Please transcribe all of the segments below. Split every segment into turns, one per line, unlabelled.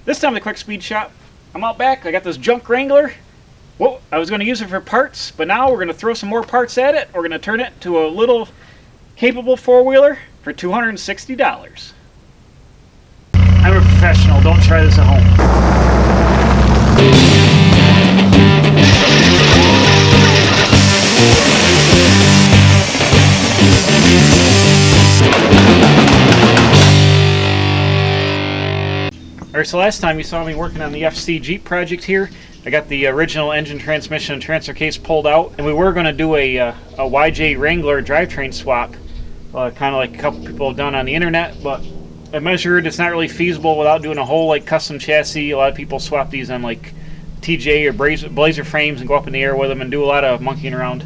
This time at the Quick Speed Shop, I'm out back. I got this junk Wrangler. Well, I was going to use it for parts, but now we're going to throw some more parts at it. We're going to turn it to a little capable four-wheeler for $260. I'm a professional. Don't try this at home. Alright, so last time you saw me working on the FC Jeep project here, I got the original engine, transmission, and transfer case pulled out, and we were going to do a YJ Wrangler drivetrain swap, kind of like a couple people have done on the internet, but I measured it's not really feasible without doing a whole like custom chassis. A lot of people swap these on like TJ or Blazer frames and go up in the air with them and do a lot of monkeying around.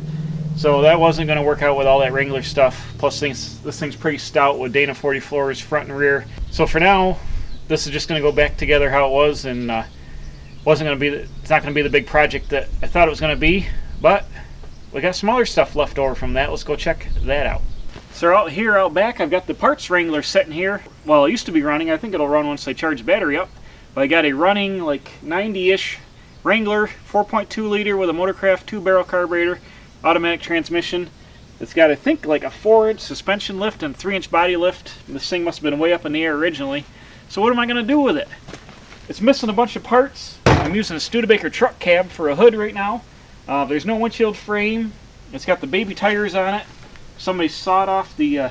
So that wasn't going to work out with all that Wrangler stuff. Plus this thing's pretty stout with Dana 40 floors front and rear. So for now, this is just going to go back together how it was, and it's not going to be the big project that I thought it was going to be, but we got some other stuff left over from that. Let's go check that out. So out back, I've got the parts Wrangler sitting here. Well, it used to be running. I think it'll run once I charge the battery up. But I got a running like 90-ish Wrangler, 4.2 liter with a Motorcraft 2-barrel carburetor, automatic transmission. It's got, I think, like a 4-inch suspension lift and 3-inch body lift. This thing must have been way up in the air originally. So what am I going to do with it? It's missing a bunch of parts. I'm using a Studebaker truck cab for a hood right now. There's no windshield frame. It's got the baby tires on it. Somebody sawed off the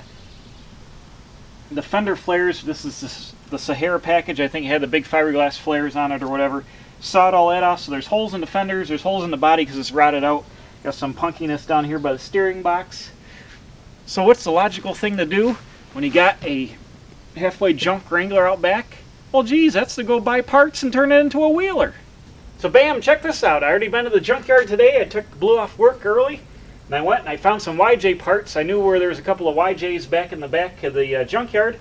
fender flares. This is the Sahara package. I think it had the big fiberglass flares on it or whatever. Sawed all that off, so there's holes in the fenders. There's holes in the body because it's rotted out. Got some punkiness down here by the steering box. So what's the logical thing to do when you got a halfway junk Wrangler out back? Well, geez, that's to go buy parts and turn it into a wheeler. So bam, check this out. I already been to the junkyard today. I blew off work early, and I went and I found some YJ parts. I knew where there was a couple of YJs back in the back of the junkyard.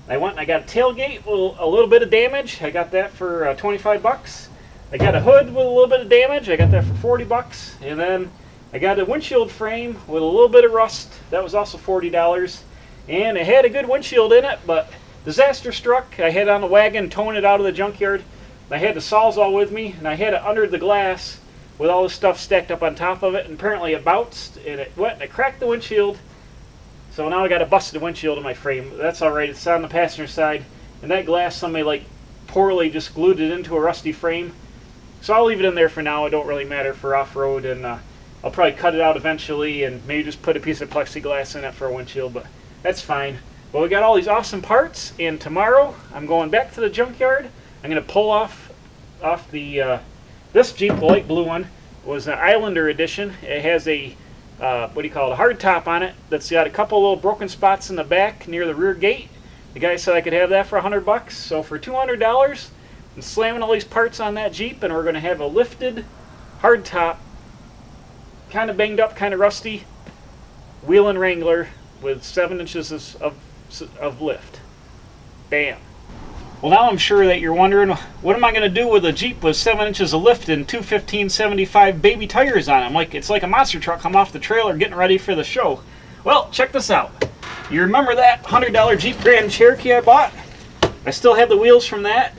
I went and I got a tailgate with a little bit of damage. I got that for 25 bucks. I got a hood with a little bit of damage. I got that for 40 bucks. And then I got a windshield frame with a little bit of rust. That was also $40. And it had a good windshield in it, but disaster struck. I had it on the wagon, towing it out of the junkyard. I had the Sawzall with me, and I had it under the glass with all this stuff stacked up on top of it, and apparently it bounced, and it went and it cracked the windshield. So now I got a busted windshield in my frame. That's alright, it's on the passenger side, and that glass, somebody like poorly just glued it into a rusty frame. So I'll leave it in there for now. It don't really matter for off-road, and I'll probably cut it out eventually and maybe just put a piece of plexiglass in it for a windshield, but that's fine. Well, we got all these awesome parts, and tomorrow I'm going back to the junkyard. I'm going to pull off the this Jeep, the light blue one, was an Islander edition. It has a a hard top on it that's got a couple little broken spots in the back near the rear gate. The guy said I could have that for $100. So for $200, I'm slamming all these parts on that Jeep, and we're going to have a lifted hard top, kind of banged up, kind of rusty, wheeling Wrangler with 7 inches of lift. Bam. Well, now I'm sure that you're wondering, what am I going to do with a Jeep with 7 inches of lift and two 1575 baby tires on it? It's like a monster truck coming off the trailer getting ready for the show. Well, check this out. You remember that $100 Jeep Grand Cherokee I bought? I still have the wheels from that,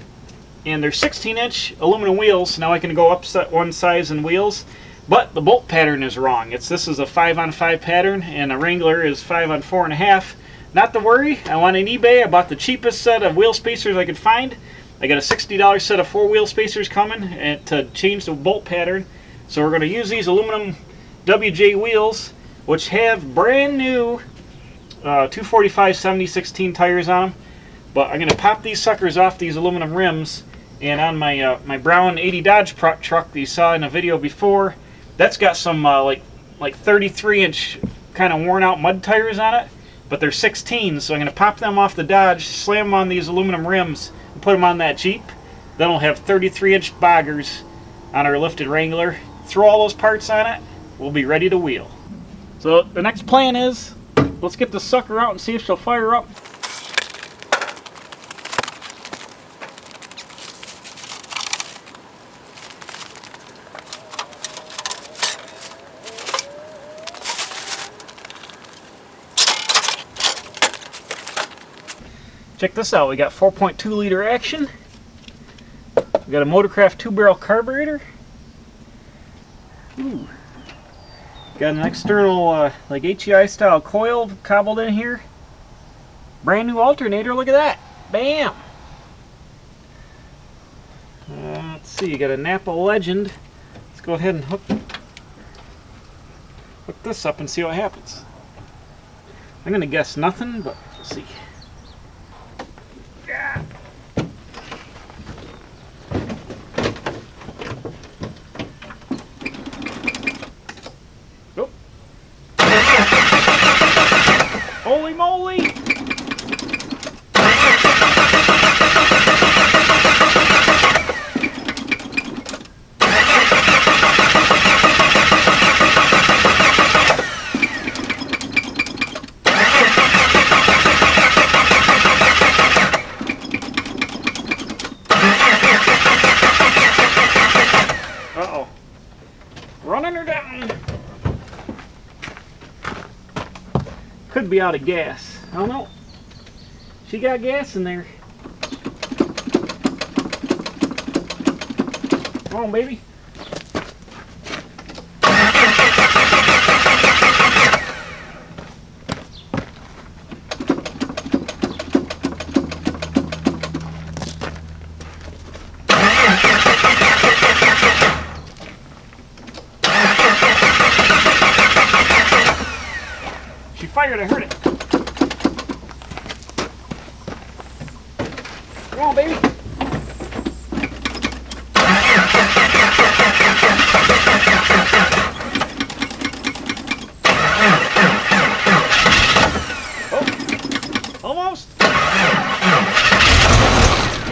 and they're 16-inch aluminum wheels. Now I can go up one size in wheels, but the bolt pattern is wrong. This is a 5-on-5 pattern, and a Wrangler is 5-on-4.5. Not to worry, I went on eBay. I bought the cheapest set of wheel spacers I could find. I got a $60 set of 4-wheel spacers coming to change the bolt pattern. So we're going to use these aluminum WJ wheels, which have brand new 245 70/16 tires on them. But I'm going to pop these suckers off these aluminum rims. And on my my brown 80 Dodge truck that you saw in a video before, that's got some like 33-inch kind of worn out mud tires on it. But they're 16, so I'm going to pop them off the Dodge, slam them on these aluminum rims, and put them on that Jeep. Then we'll have 33-inch boggers on our lifted Wrangler. Throw all those parts on it, we'll be ready to wheel. So the next plan is, let's get the sucker out and see if she'll fire up. Check this out, we got 4.2 liter action. We got a Motorcraft 2-barrel carburetor. Ooh. Got an external like HEI style coil cobbled in here. Brand new alternator, look at that. Bam! Let's see, you got a Napa Legend. Let's go ahead and hook this up and see what happens. I'm gonna guess nothing, but we'll see. Yeah. Oh. Holy moly! Uh-oh. Running her down. Could be out of gas. I don't know. She got gas in there. Come on, baby. She fired, I heard it. Come on, baby. Oh, almost.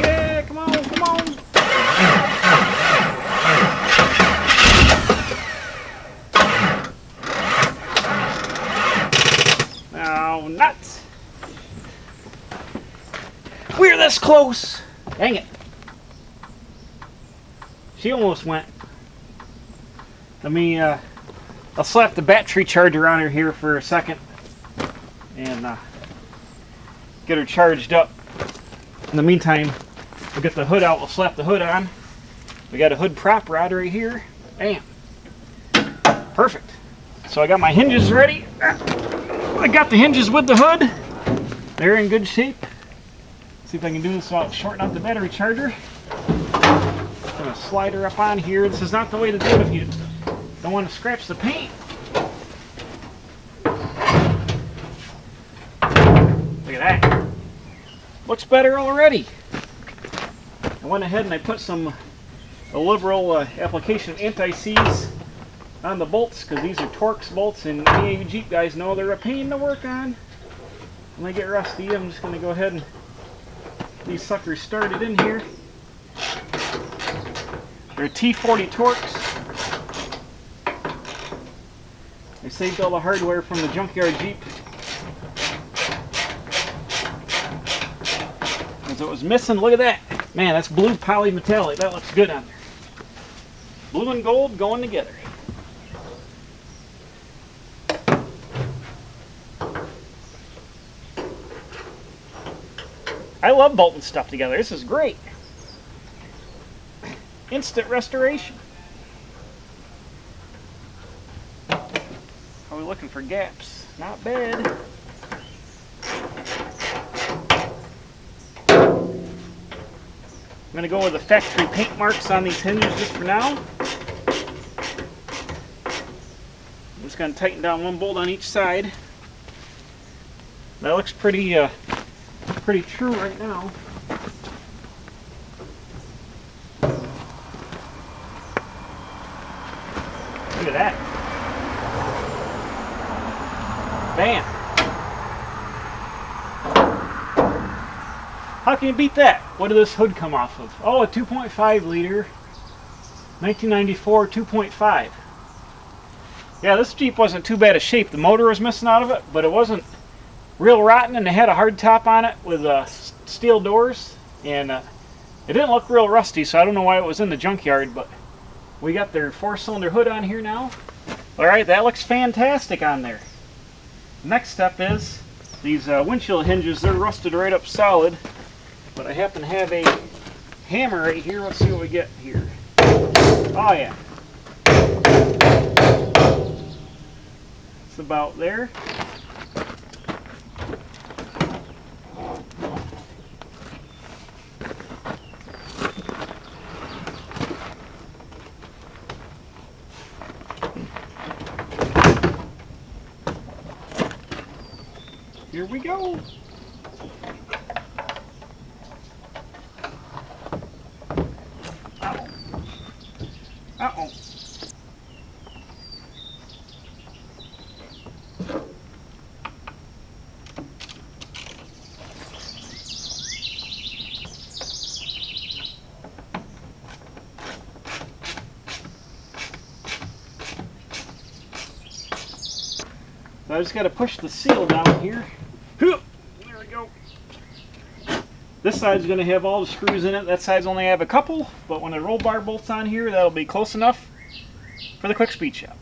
Yeah, come on, come on. Oh, nuts. We're this close. Dang it. She almost went. Let me, I'll slap the battery charger on her here for a second and get her charged up. In the meantime, we'll get the hood out. We'll slap the hood on. We got a hood prop rod right here. Bam. Perfect. So I got my hinges ready. I got the hinges with the hood. They're in good shape. See if I can do this without shorting out the battery charger. I'm going to slide her up on here. This is not the way to do it if you don't want to scratch the paint. Look at that. Looks better already. I went ahead and I put a liberal application of anti-seize on the bolts because these are Torx bolts, and any of you Jeep guys know they're a pain to work on. When they get rusty, I'm just going to go ahead and get these suckers started in here. They're T40 Torx. I saved all the hardware from the Junkyard Jeep. As it was missing, look at that. Man, that's blue poly metallic. That looks good on there. Blue and gold going together. I love bolting stuff together. This is great. Instant restoration. Are we looking for gaps? Not bad. I'm going to go with the factory paint marks on these hinges just for now. I'm just going to tighten down one bolt on each side. That looks pretty true right now. Look at that. Bam. How can you beat that? What did this hood come off of? Oh, a 2.5 liter. 1994 2.5. Yeah, this Jeep wasn't too bad a shape. The motor was missing out of it, but it wasn't real rotten, and they had a hard top on it with steel doors, and it didn't look real rusty, so I don't know why it was in the junkyard, but we got their 4-cylinder hood on here now. Alright, that looks fantastic on there. Next step is these windshield hinges. They're rusted right up solid, but I happen to have a hammer right here. Let's see what we get here. Oh yeah. It's about there. Here we go. Uh-oh. Uh-oh. So I just got to push the seal down here. There we go. This side's going to have all the screws in it. That side's only have a couple, but when the roll bar bolts on here, that'll be close enough for the quick speed shop.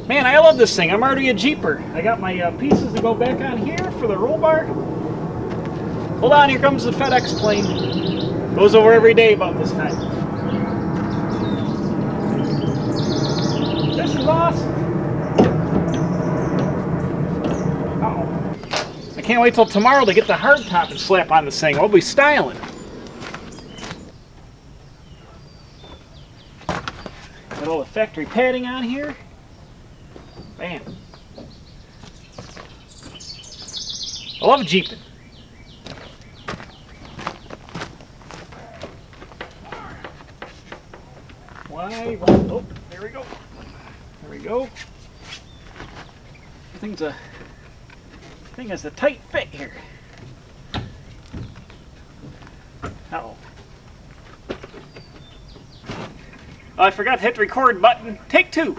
Man, I love this thing. I'm already a Jeeper. I got my pieces to go back on here for the roll bar. Hold on, here comes the FedEx plane. Goes over every day about this time. This is awesome. Uh-oh. I can't wait till tomorrow to get the hard top and slap on this thing. We'll be styling. Got all the factory padding on here. Bam. I love Jeeping. Why? Oh, there we go. There we go. Thing is a tight fit here. Uh-oh. Oh, I forgot to hit the record button. Take two.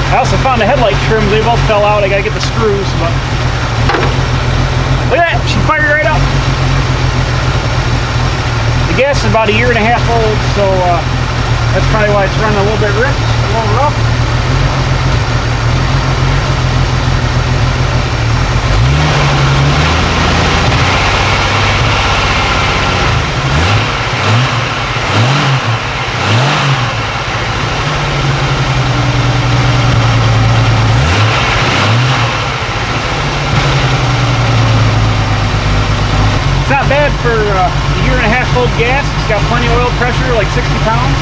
I also found the headlight trims. They both fell out. I gotta get the screws, but look at that, she fired right up. The gas is about 1.5 years old, so that's probably why it's running a little bit ripped, a little rough. It's not bad for 1.5 years old gas. It's got plenty of oil pressure, like 60 pounds.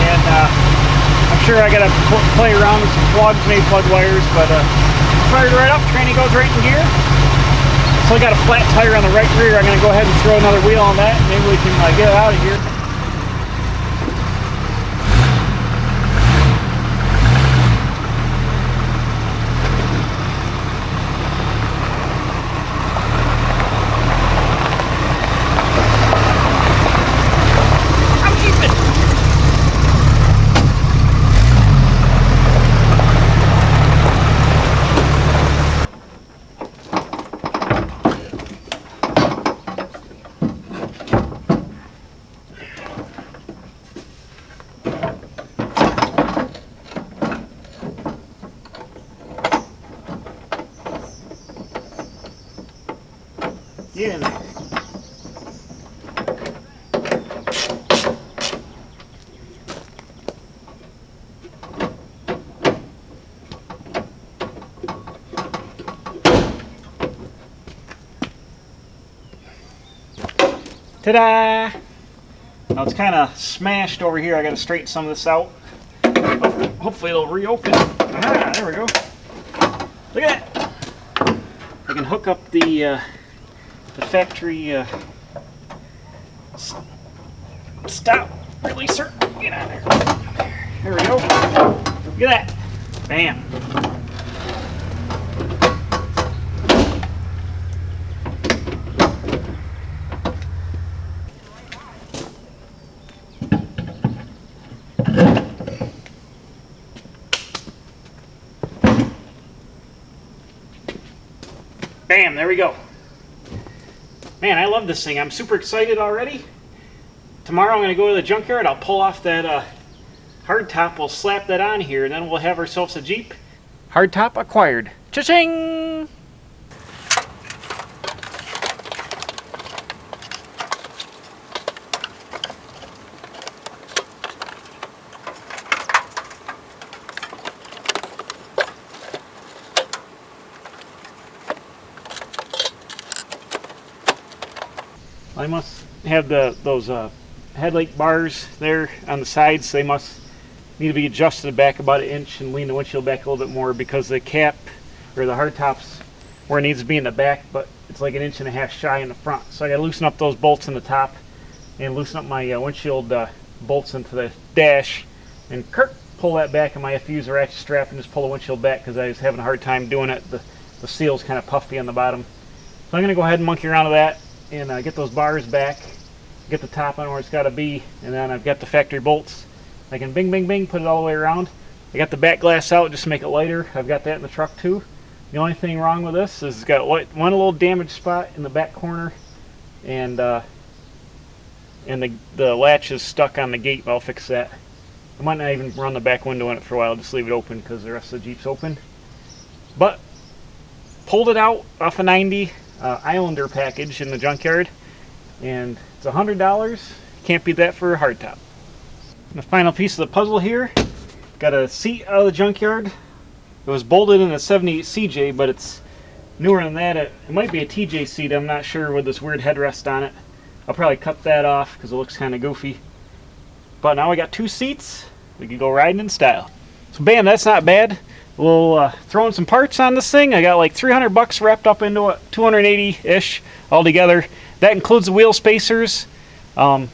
And I'm sure I gotta play around with some plugs, maybe plug wires, but fired right up, tranny goes right in gear. So I got a flat tire on the right rear. I'm gonna go ahead and throw another wheel on that, and maybe we can get it out of here. Get in there. Ta-da! Now it's kind of smashed over here. I got to straighten some of this out. Hopefully it'll reopen. Ah, there we go. Look at that. I can hook up the factory stop releaser. Get out of there. There we go. Look at that. Bam. Bam, there we go. Man, I love this thing. I'm super excited already. Tomorrow I'm going to go to the junkyard. I'll pull off that hardtop. We'll slap that on here, and then we'll have ourselves a Jeep. Hardtop acquired. Cha-ching! I must have those headlight bars there on the sides. They must need to be adjusted back about an inch and lean the windshield back a little bit more, because the cap or the hardtop's where it needs to be in the back, but it's like 1.5 inches shy in the front. So I got to loosen up those bolts in the top and loosen up my windshield bolts into the dash, and pull that back, and my use a ratchet strap and just pull the windshield back because I was having a hard time doing it. The seal's kind of puffy on the bottom. So I'm going to go ahead and monkey around with that and get those bars back, get the top on where it's got to be, and then I've got the factory bolts. I can bing, bing, bing, put it all the way around. I got the back glass out just to make it lighter. I've got that in the truck too. The only thing wrong with this is it's got one little damaged spot in the back corner, and the latch is stuck on the gate, but I'll fix that. I might not even run the back window in it for a while, just leave it open because the rest of the Jeep's open. But pulled it out off a 90 Islander package in the junkyard, and it's $100. Can't beat that for a hardtop. And the final piece of the puzzle here, got a seat out of the junkyard. It was bolted in a 78 CJ, but it's newer than that. It might be a TJ seat, I'm not sure, with this weird headrest on it. I'll probably cut that off because it looks kind of goofy. But now we got 2 seats. We can go riding in style. So bam, that's not bad. We'll throw in some parts on this thing. I got like $300 wrapped up into it, 280-ish altogether. That includes the wheel spacers. I'll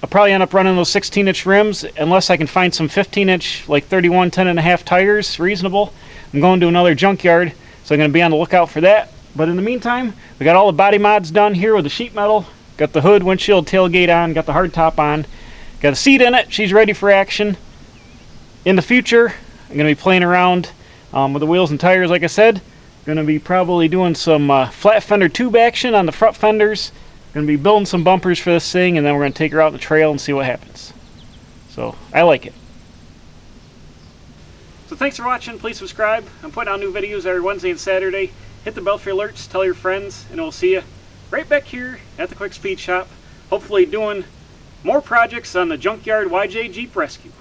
probably end up running those 16-inch rims unless I can find some 15-inch, like 31 10.5 tires, reasonable. I'm going to another junkyard, so I'm going to be on the lookout for that. But in the meantime, we got all the body mods done here with the sheet metal. Got the hood, windshield, tailgate on, got the hardtop on. Got a seat in it. She's ready for action. In the future, I'm going to be playing around with the wheels and tires, like I said. Going to be probably doing some flat fender tube action on the front fenders. Going to be building some bumpers for this thing, and then we're going to take her out on the trail and see what happens. So, I like it. So thanks for watching. Please subscribe. I'm putting out new videos every Wednesday and Saturday. Hit the bell for alerts, tell your friends, and we'll see you right back here at the Quick Speed Shop. Hopefully doing more projects on the Junkyard YJ Jeep Rescue.